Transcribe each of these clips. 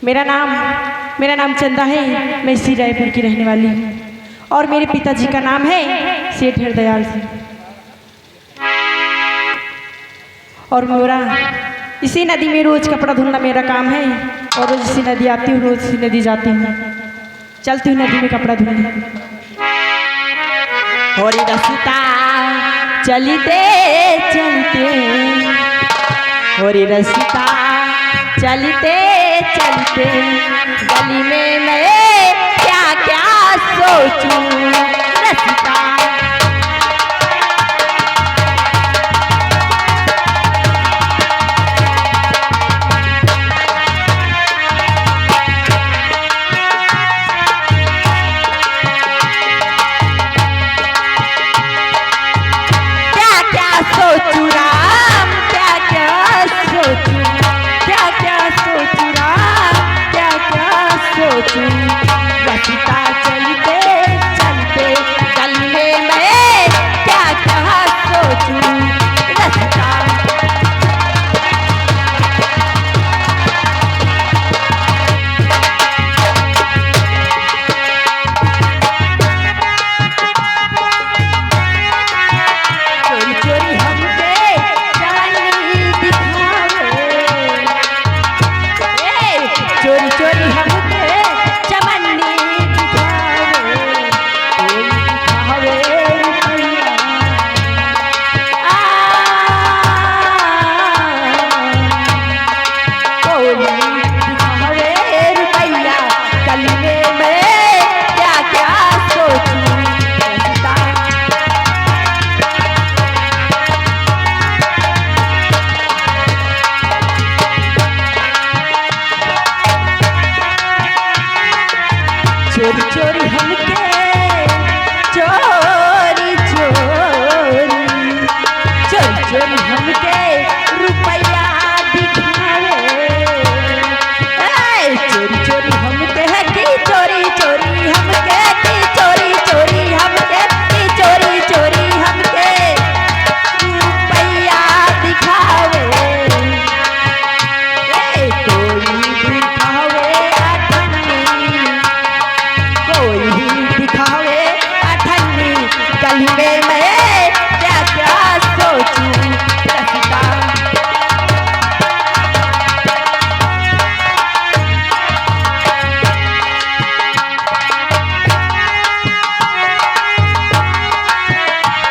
मेरा नाम चंदा है। मैं इसी रायपुर की रहने वाली हूँ और मेरे पिताजी का नाम है सेठ हरदयाल सिंह। और मेरा इसी नदी में रोज कपड़ा धुलना मेरा काम है और रोज इसी नदी आती हूँ, रोज इसी नदी जाती हूँ, चलती हूँ नदी में कपड़ा धुलने। होरी रस्ता चलते चलते, होरी रस्ता चलते चलते, गली में मैं क्या क्या सोचूं रस्ता। चोरी चोरी हमके चोरी चोरी, चोरी चोरी हमके रुपया दिखावे। चोरी चोरी हमके है कि चोरी चोरी हमके कि चोरी चोरी हमके कि चोरी चोरी हमके रुपया दिखावे। कोई दिखावे गली में मैं क्या क्या सोचूं रस्ता।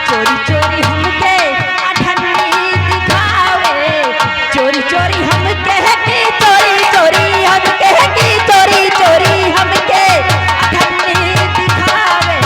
चोरी चोरी हमके अठन्नी दिखावे, चोरी चोरी हमके है कि चोरी चोरी हमके है कि चोरी चोरी हमके अठन्नी दिखावे।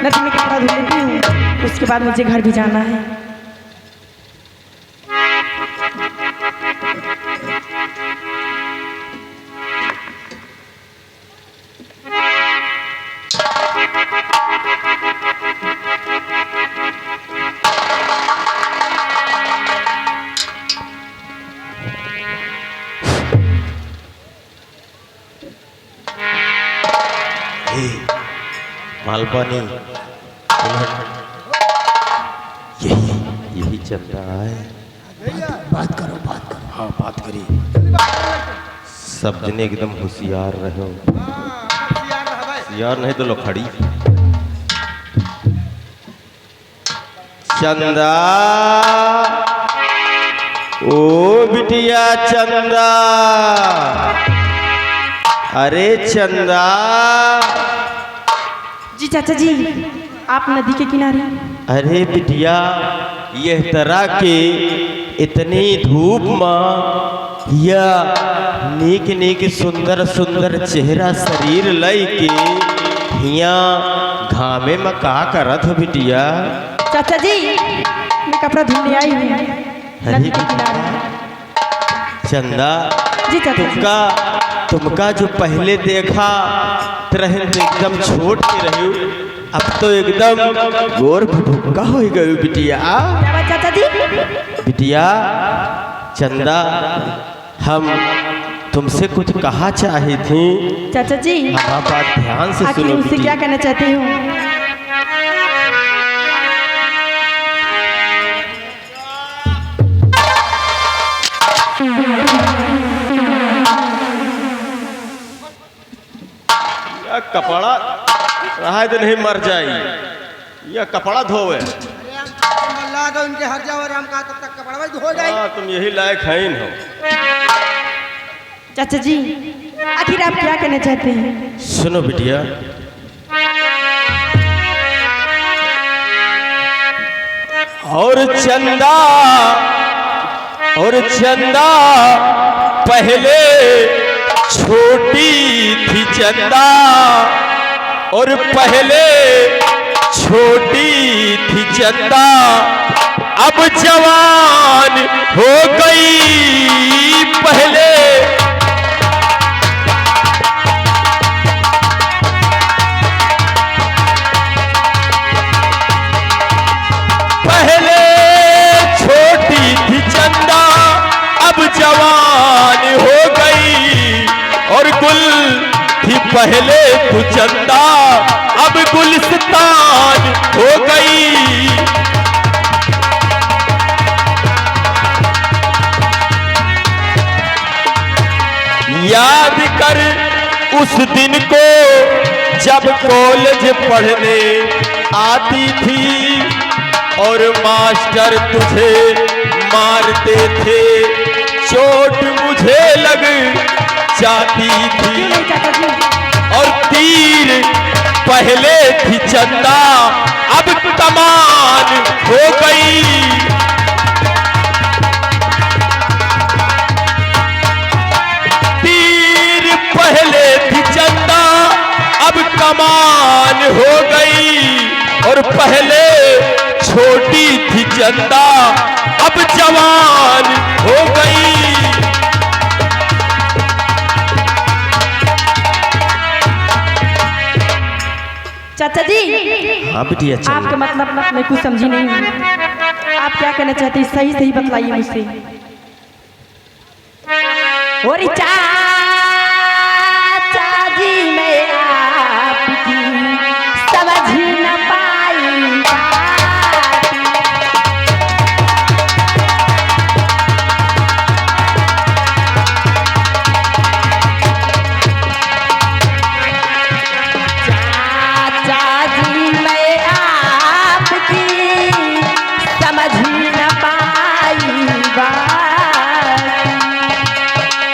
नदी में कपड़ा धुल लेती हूँ, उसके बाद मुझे घर भी जाना है। मालपानी यही चल रहा है। बात करो बात करो। हाँ बात करिए। सब जने एकदम होशियार रहो, होशियार नहीं तो लो खड़ी। चंदा ओ बिटिया चंदा, अरे चंदा। जी चाचा जी, आप नदी के किनारे। अरे बिटिया यह तरह के इतनी धूप में या नीक नीक सुंदर सुंदर चेहरा शरीर लई के हिया घामे में का करत हो बिटिया? चाचा जी मैं कपड़ा धुलने आई हूँ। नदी के किनारे। चंदा, जी चाचा जी। तुमका जो पहले देखा तरह तो एकदम छोट के रही, अब तो एकदम गोर भुक्का हो गई बिटिया। क्या बात चाचा जी? बिटिया चंदा, हम तुमसे कुछ कहा चाही थी। चाचा जी हाँ, बात ध्यान से आखिर सुनो उससे बिटिया। क्या कहना चाहती हूँ? यह कपड़ा रहा तो नहीं मर जाई, यह कपड़ा धोवे। उनके हर जाओ राम का तब तक कपड़ा धो जाए। हाँ, तुम यही लायक है हो। चाचा जी आखिर आप क्या कहना चाहते हैं? सुनो बिटिया, और चंदा पहले छोटी थी चंदा, और पहले छोटी थी चंदा, अब जवान हो गई। पहले छोटी थी चंदा, अब जवान हो गई। और गुल थी पहले तू चंदा, अब गुलिस्तान हो गई। याद कर उस दिन को जब कॉलेज पढ़ने आती थी, और मास्टर तुझे मारते थे, चोट मुझे लग जाती थी। चाचा जी और तीर पहले थी चंदा, अब कमान हो गई। तीर पहले थी चंदा, अब कमान हो गई। और पहले छोटी थी चंदा, अब जवान हो गई। चाचा जी हाँ बिटिया चल। आपका मतलब मैं कुछ समझी नहीं हूँ। आप क्या कहना चाहते हैं? सही सही बतलाइए मुझसे। और चाचा जी मैं आपकी समझ न पाई बात। चाचा जी मैं आपकी समझ न पाई बात।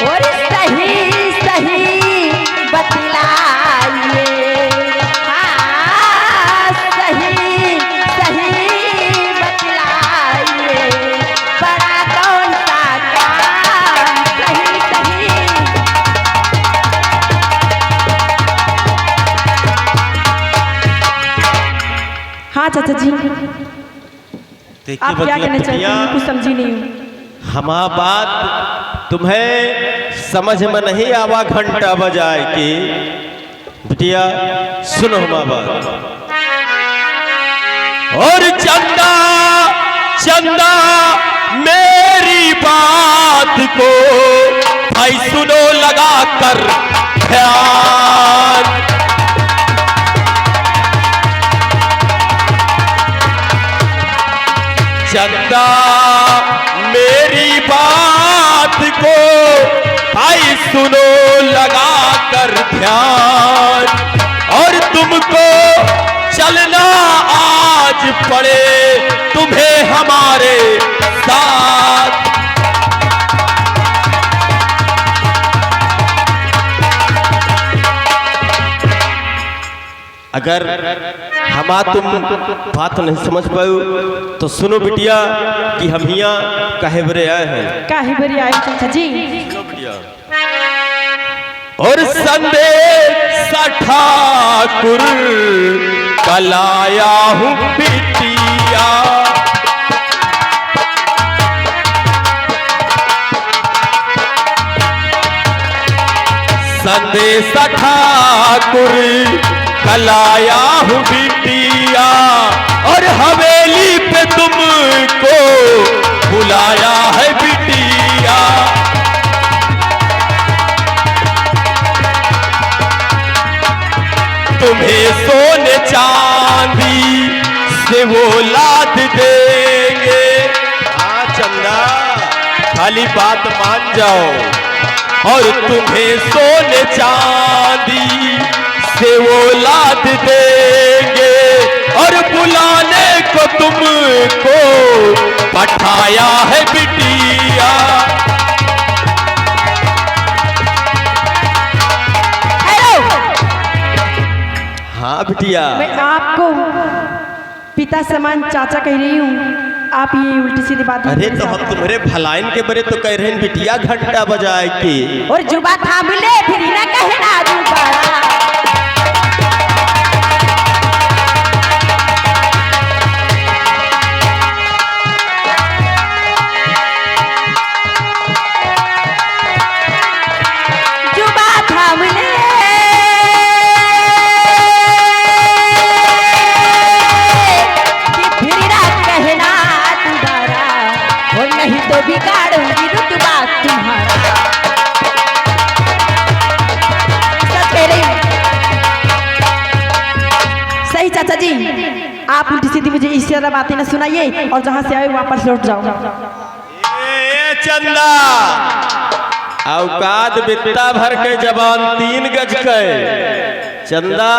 और सही सही बतलाइए। हाँ, सही सही बतलाइए। बड़ा कौन सा काम? सही सही। हाँ चाचा जी देखिए आप क्या कहना चाहते हैं? मैं कुछ समझी नहीं हूँ। हमारा बात तुम्हें समझ में नहीं आवा घंटा बजाए के। बिटिया सुनो हमारा बात। और चंदा चंदा मेरी बात को भाई सुनो लगा कर ध्यान। चंदा मेरी बात को भाई सुनो लगा कर ध्यान। और तुमको चलना आज पड़े तुम्हें हमारे साथ। अगर हमा तुम बात नहीं समझ पाओ तो सुनो बिटिया कि हम यहाँ काहे बरे आए हैं। काहे बरी आए चाचा जी? सुनो बिटिया। और संदेश ठाकुर कलाया हूँ बिटिया। संदेश ठाकुर कलाया हूँ बिटिया और हवेली पे तुमको बुलाया है बिटिया। तुम्हें सोने चांदी से वो लाद देंगे। हाँ चंदा, खाली बात मान जाओ। और तुम्हें सोने चांदी से वो लाद देंगे और बुलाने को तुमको पठाया है बिटिया। हाँ बिटिया, मैं आपको पिता समान चाचा कह रही हूँ, आप ये उल्टी सीधी बात। अरे तो हम तुम्हारे भलाइन के बरे तो कह रहे हैं बिटिया घंटा बजाए के। और जुबा थाम ले फिर ना कहना जुबारा। जुबा थाम ले कि फिर ना कहना दोबारा, और नहीं तो बिगाड़ूंगी रुतबा तुम्हारा। सही चाचा जी, आप उल्टी सीधी मुझे इस तरह बातें न सुनाइए और जहां से आए वापस लौट जाओ। ए चंदा, औकात बित्ता भर के जबान 3 गज के। चंदा,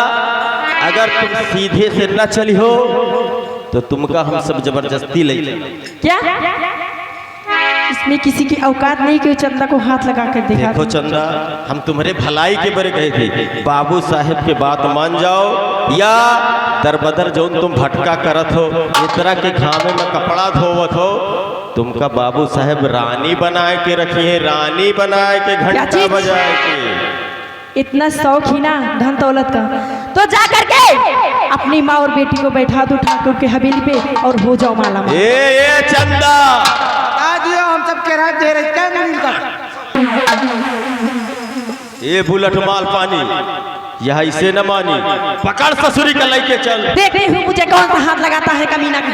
अगर तुम सीधे से न चली हो तो तुमका हम सब जबरदस्ती ले। क्या इसमें किसी की औकात नहीं कि चंदा को हाथ लगा कर दिखा। देखो चंदा, हम तुम्हारे भलाई के बारे कहे थे, बाबू साहेब के बात मान जाओ या दरबदर जो तुम भटका करत हो, इस तरह के घामे में कपड़ा धोवत हो, तुमका बाबू साहेब रानी बनाए के रखी है, रानी बनाए के घंटा बजाए के। इतना शौक ही ना धन दौलत का, तो जा करके अपनी माँ और बेटी को बैठा दो ठाकुर के हवेली पे और हो जाओ माला माल। ए चंदा, आज हम सब के रात दे रहे क्या नहीं का। ये बुलेट माल पानी यह इसे न मानी, पकड़ ससुरी का लेके चल। देख रही हूँ मुझे कौन सा हाथ लगाता है कमीना का।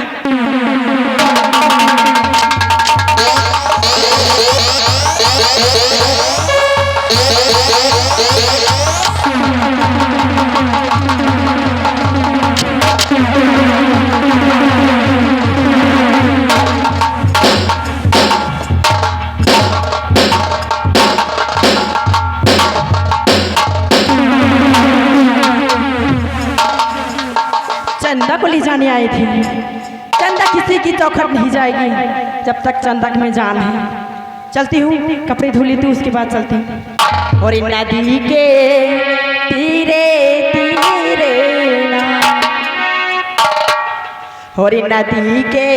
चंदा को ले जाने आए थे। चंदा किसी की चौखट नहीं जाएगी जब तक चंदा में जान है। चलती हूँ, कपड़े धो लेती हूँ, उसके बाद चलती हूँ। और नदी के तीरे तीरे ना, और नदी के